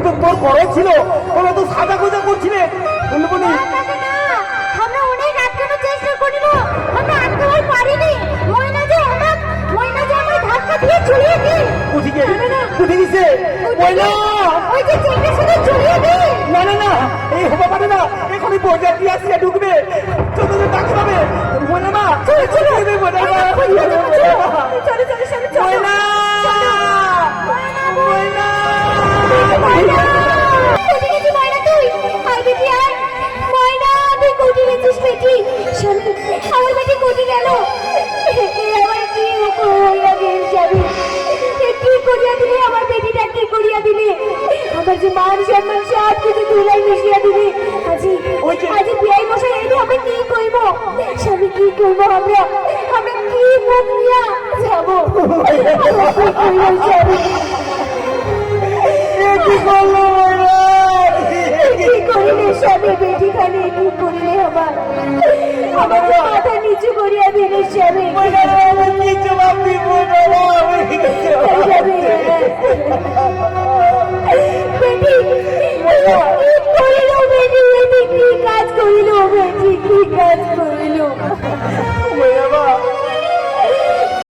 তো তোর বড় ছিল, ওরা তো সাদা গোজা করছিলে। ফুলমণি আমরা অনেক আটকানোর চেষ্টা করিল, আমরা আটকাবার পারিনি। ময়না যে আমার ধাক্কা দিয়ে চলিয়ে দি। উঠে গেছে ময়না, ওই যে চেঙ্গের সাথে চলিয়ে দি। না না না, এই হবা পারে না, এখনই বর্জা দিয়ে আসিয়া ঢুকবে, চোদ্দদের ডাক পাবে। ময়না মা চলো চলো ময়না মা, চলো চলো চলো চলো ময়না ময়না ময়না কোটি গেছি ময়না, তুই আয় বেটি আয়। ময়না তুই কোটি গেছিস বেটি? স্বামী আমার বেটি কোটি গেল। আমার কি হইয়া গেল স্বামী, কি করিয়া দিলি আমার বেটিটা, কি করিয়া দিলি? আমার যে মান সম্মান সব কিছু ধুলাই মিশিয়া দিলি। আজি বিয়াই মশাই এলে আমরা কি কইব স্বামী, কি করবো আমরা? আমরা কি মুখ নিয়া যাবো? কি কইব স্বামী? কি করলো ময়না? কি করিলে স্বামী, বেটি খালি কি করিলে? আমার মাথা নিচু করিয়া দিলে স্বামী। ময়না